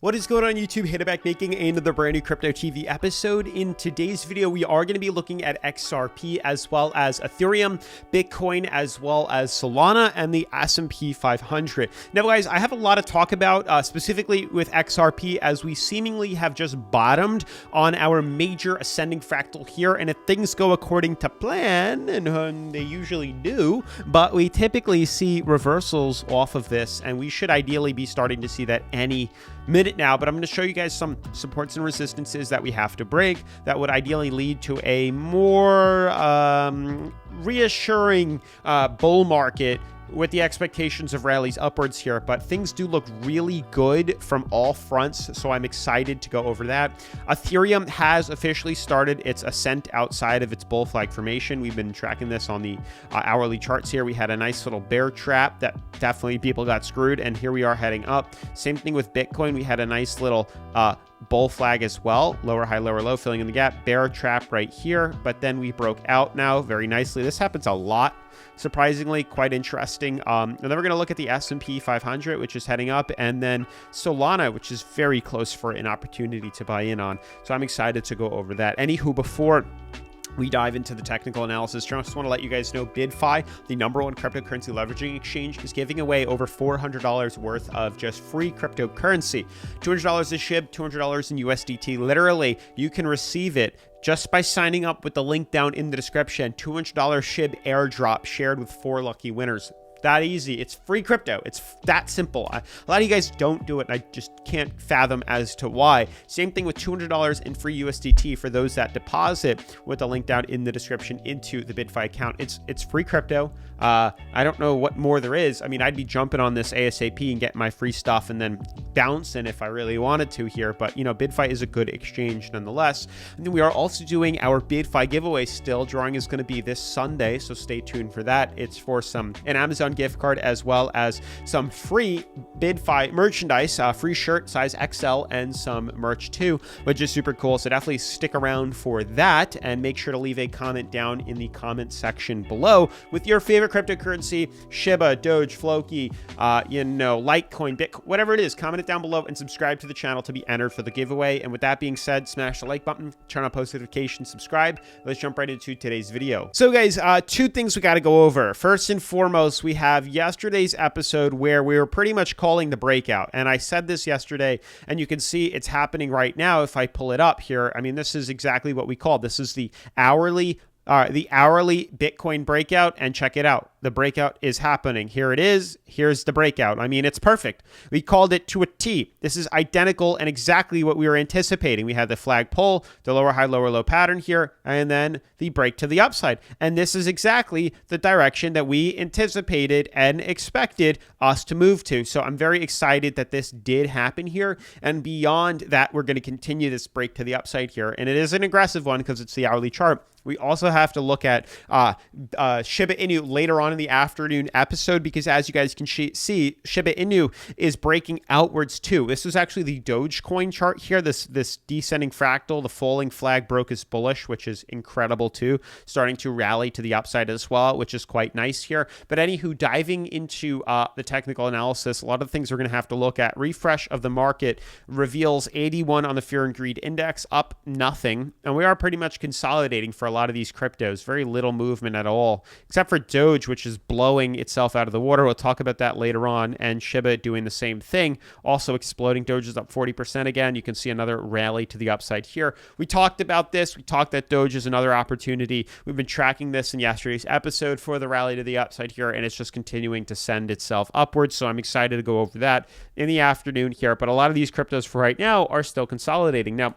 What is going on YouTube? Hitterback making another brand new Crypto TV episode. In today's video, we are going to be looking at XRP as well as Ethereum, Bitcoin, as well as Solana and the S&P 500. Now guys, I have a lot to talk about specifically with XRP as we seemingly have just bottomed on our major ascending fractal here. And if things go according to plan, and they usually do, but we typically see reversals off of this and we should ideally be starting to see that any minute now, but I'm going to show you guys some supports and resistances that we have to break that would ideally lead to a more reassuring bull market with the expectations of rallies upwards here. But things do look really good from all fronts, so I'm excited to go over that. Ethereum has officially started its ascent outside of its bull flag formation. We've been tracking this on the hourly charts here. We had a nice little bear trap that definitely people got screwed, and here we are heading up. Same thing with Bitcoin. We had a nice little bull flag as well, lower high, lower low, filling in the gap, bear trap right here, but then we broke out now very nicely. This happens a lot, surprisingly, quite interesting. And then we're going to look at the S&P 500, which is heading up, and then Solana, which is very close for an opportunity to buy in on. So I'm excited to go over that. Anywho, before we dive into the technical analysis, I just want to let you guys know BidFi, the #1 cryptocurrency leveraging exchange, is giving away over $400 worth of just free cryptocurrency. $200 is SHIB, $200 in USDT. Literally, you can receive it just by signing up with the link down in the description. $200 SHIB airdrop shared with 4 lucky winners. That easy. It's free crypto. It's that simple. A lot of you guys don't do it, and I just can't fathom as to why. Same thing with $200 in free USDT for those that deposit with the link down in the description into the BidFi account. It's free crypto. I don't know what more there is. I mean, I'd be jumping on this ASAP and getting my free stuff and then bouncing if I really wanted to here. But, you know, BidFi is a good exchange nonetheless. And then we are also doing our BidFi giveaway still. Drawing is going to be this Sunday, so stay tuned for that. It's for an Amazon gift card as well as some free BidFi merchandise, free shirt size XL and some merch too, which is super cool. So definitely stick around for that and make sure to leave a comment down in the comment section below with your favorite cryptocurrency, Shiba, Doge, Floki, Litecoin, Bitcoin, whatever it is. Comment it down below and subscribe to the channel to be entered for the giveaway. And with that being said, smash the like button, turn on post notifications, subscribe. Let's jump right into today's video. So guys, 2 things we got to go over. First and foremost, we have yesterday's episode where we were pretty much calling the breakout. And I said this yesterday, and you can see it's happening right now if I pull it up here. I mean, this is exactly what we called. This is the hourly Bitcoin breakout, and check it out. The breakout is happening. Here it is. Here's the breakout. I mean, it's perfect. We called it to a T. This is identical and exactly what we were anticipating. We had the flag pull, the lower high, lower low pattern here, and then the break to the upside. And this is exactly the direction that we anticipated and expected us to move to. So I'm very excited that this did happen here. And beyond that, we're going to continue this break to the upside here. And it is an aggressive one because it's the hourly chart. We also have to look at Shiba Inu later on in the afternoon episode because as you guys can see, Shiba Inu is breaking outwards too. This is actually the Dogecoin chart here. This descending fractal, the falling flag broke is bullish, which is incredible too. Starting to rally to the upside as well, which is quite nice here. But anywho, diving into the technical analysis, a lot of things we're going to have to look at. Refresh of the market reveals 81 on the Fear and Greed Index, up nothing. And we are pretty much consolidating for a lot of these cryptos. Very little movement at all, except for Doge, which is blowing itself out of the water. We'll talk about that later on. And Shiba doing the same thing, also exploding. Doge is up 40% again. You can see another rally to the upside here. We talked about this. We talked that Doge is another opportunity. We've been tracking this in yesterday's episode for the rally to the upside here, and it's just continuing to send itself upwards. So I'm excited to go over that in the afternoon here. But a lot of these cryptos for right now are still consolidating. Now,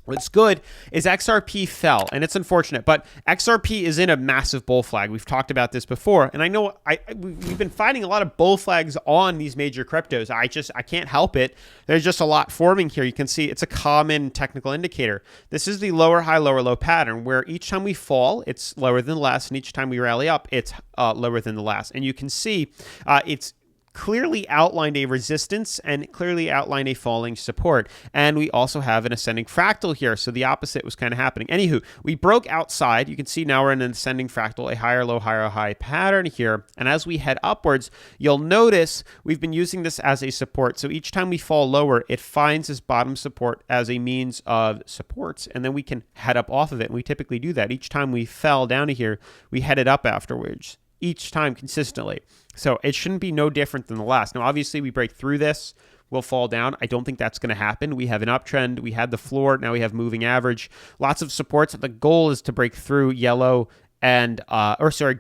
what's good is XRP fell, and it's unfortunate, but XRP is in a massive bull flag. We've talked about this before, and I know we've been finding a lot of bull flags on these major cryptos. I can't help it. There's just a lot forming here. You can see it's a common technical indicator. This is the lower high, lower low pattern, where each time we fall, it's lower than the last, and each time we rally up, it's lower than the last. And you can see it's clearly outlined a resistance and clearly outlined a falling support. And we also have an ascending fractal here. So the opposite was kind of happening. Anywho, we broke outside. You can see now we're in an ascending fractal, a higher low, higher high pattern here. And as we head upwards, you'll notice we've been using this as a support. So each time we fall lower, it finds this bottom support as a means of supports. And then we can head up off of it. And we typically do that. Each time we fell down to here, we headed up afterwards. Each time consistently. So it shouldn't be no different than the last. Now, obviously, we break through this, we'll fall down. I don't think that's going to happen. We have an uptrend. We had the floor. Now we have moving average. Lots of supports. The goal is to break through yellow and,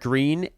green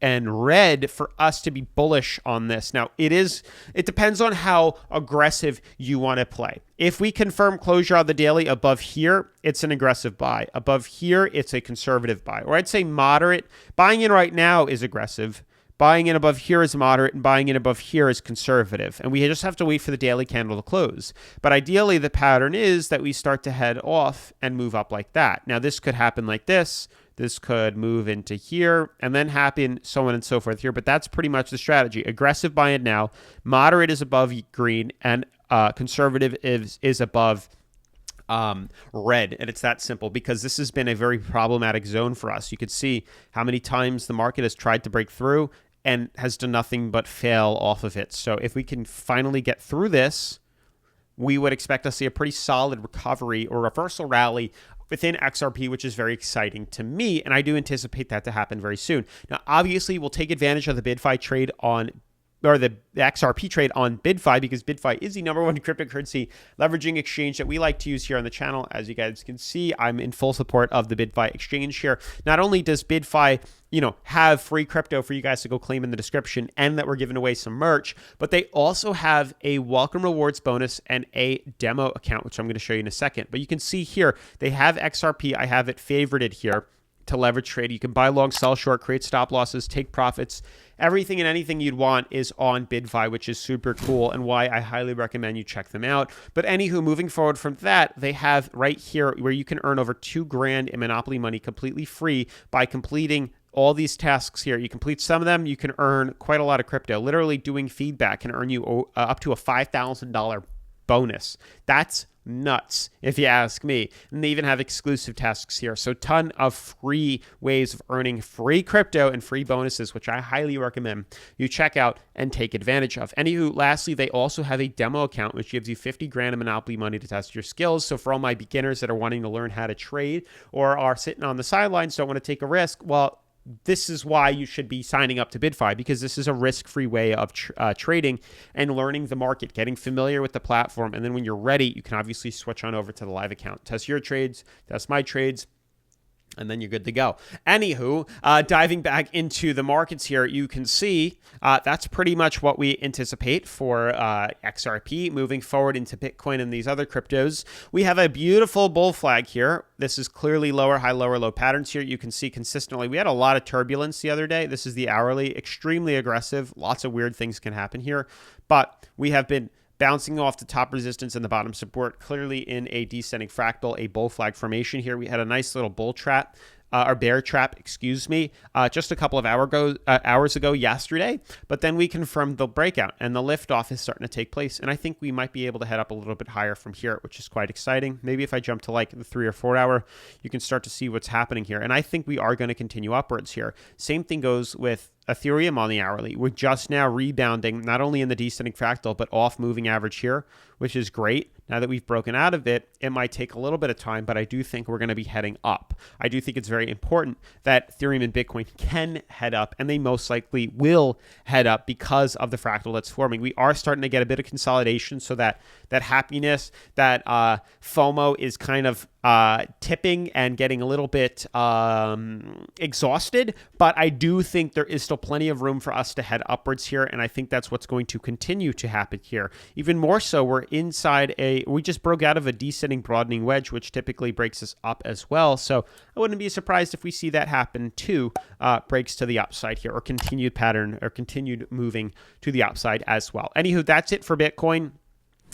and red for us to be bullish on this. Now, it depends on how aggressive you want to play. If we confirm closure on the daily above here, it's an aggressive buy. Above here, it's a conservative buy. Or I'd say moderate. Buying in right now is aggressive. Buying in above here is moderate, and buying in above here is conservative. And we just have to wait for the daily candle to close. But ideally, the pattern is that we start to head off and move up like that. Now, this could happen like this. This could move into here and then happen so on and so forth here. But that's pretty much the strategy. Aggressive buy in now. Moderate is above green, and conservative is above red. And it's that simple because this has been a very problematic zone for us. You could see how many times the market has tried to break through and has done nothing but fail off of it. So if we can finally get through this, we would expect to see a pretty solid recovery or reversal rally within XRP, which is very exciting to me. And I do anticipate that to happen very soon. Now, obviously, we'll take advantage of the BidFi trade or the XRP trade on BidFi, because BidFi is the #1 cryptocurrency leveraging exchange that we like to use here on the channel. As you guys can see, I'm in full support of the BidFi exchange here. Not only does BidFi, have free crypto for you guys to go claim in the description, and that we're giving away some merch, but they also have a welcome rewards bonus and a demo account, which I'm going to show you in a second. But you can see here, they have XRP. I have it favorited here to leverage trade. You can buy long, sell short, create stop losses, take profits. Everything and anything you'd want is on BidFi, which is super cool and why I highly recommend you check them out. But anywho, moving forward from that, they have right here where you can earn over $2,000 in Monopoly money completely free by completing all these tasks here. You complete some of them, you can earn quite a lot of crypto. Literally doing feedback can earn you up to a $5,000 bonus. That's nuts, if you ask me. And they even have exclusive tasks here. So ton of free ways of earning free crypto and free bonuses, which I highly recommend you check out and take advantage of. Anywho, lastly, they also have a demo account, which gives you $50,000 in Monopoly money to test your skills. So for all my beginners that are wanting to learn how to trade or are sitting on the sidelines, don't want to take a risk, well, this is why you should be signing up to BidFi, because this is a risk-free way of trading and learning the market, getting familiar with the platform. And then when you're ready, you can obviously switch on over to the live account, test your trades, test my trades, and then you're good to go. Anywho, diving back into the markets here, you can see that's pretty much what we anticipate for XRP moving forward into Bitcoin and these other cryptos. We have a beautiful bull flag here. This is clearly lower high, lower low patterns here. You can see consistently. We had a lot of turbulence the other day. This is the hourly, extremely aggressive. Lots of weird things can happen here, but we have been bouncing off the top resistance and the bottom support, clearly in a descending fractal, a bull flag formation here. We had a nice little bull trap, or bear trap, just a couple of hours ago yesterday, but then we confirmed the breakout and the liftoff is starting to take place. And I think we might be able to head up a little bit higher from here, which is quite exciting. Maybe if I jump to like the 3 or 4 hour, you can start to see what's happening here. And I think we are going to continue upwards here. Same thing goes with Ethereum on the hourly. We're just now rebounding, not only in the descending fractal, but off moving average here, which is great. Now that we've broken out of it, it might take a little bit of time, but I do think we're going to be heading up. I do think it's very important that Ethereum and Bitcoin can head up, and they most likely will head up because of the fractal that's forming. We are starting to get a bit of consolidation, so that happiness, that FOMO is kind of tipping and getting a little bit exhausted, but I do think there is still plenty of room for us to head upwards here, and I think that's what's going to continue to happen here. Even more so, we just broke out of a descending broadening wedge, which typically breaks us up as well, so I wouldn't be surprised if we see that happen too, breaks to the upside here, or continued pattern, or continued moving to the upside as well. Anywho, that's it for Bitcoin.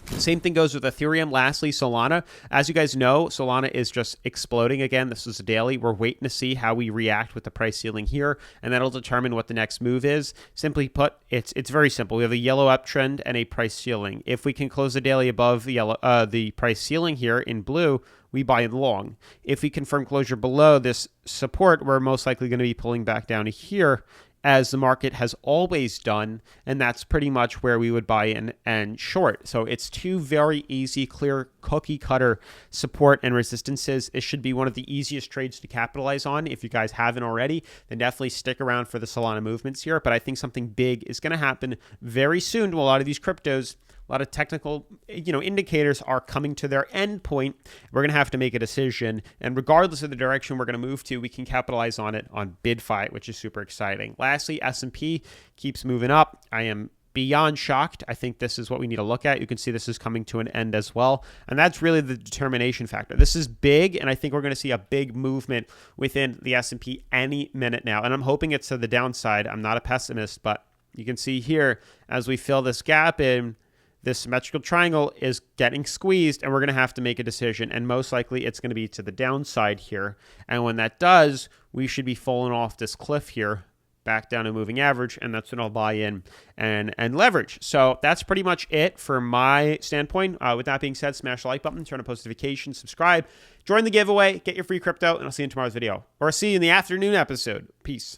Same thing goes with Ethereum. Lastly, Solana. As you guys know, Solana is just exploding again. This is a daily. We're waiting to see how we react with the price ceiling here, and that'll determine what the next move is. Simply put, it's very simple. We have a yellow uptrend and a price ceiling. If we can close the daily above the price ceiling here in blue, we buy in long. If we confirm closure below this support, we're most likely going to be pulling back down to here, as the market has always done, and that's pretty much where we would buy in and short. So it's two very easy, clear, cookie cutter support and resistances. It should be one of the easiest trades to capitalize on. If you guys haven't already, then definitely stick around for the Solana movements here. But I think something big is going to happen very soon to a lot of these cryptos. A lot of technical, indicators are coming to their end point. We're going to have to make a decision, and regardless of the direction we're going to move to, we can capitalize on it on bid fight, which is super exciting. Lastly, S&P keeps moving up. I am beyond shocked. I think this is what we need to look at. You can see this is coming to an end as well, and that's really the determination factor. This is big, and I think we're going to see a big movement within the S&P any minute now, and I'm hoping it's to the downside. I'm not a pessimist, but you can see here as we fill this gap in, this symmetrical triangle is getting squeezed, and we're going to have to make a decision, and most likely it's going to be to the downside here. And when that does, we should be falling off this cliff here back down to moving average, and that's when I'll buy in and leverage. So that's pretty much it for my standpoint. With that being said, smash the like button, turn on post notifications, subscribe, join the giveaway, get your free crypto, and I'll see you in tomorrow's video, or see you in the afternoon episode. Peace.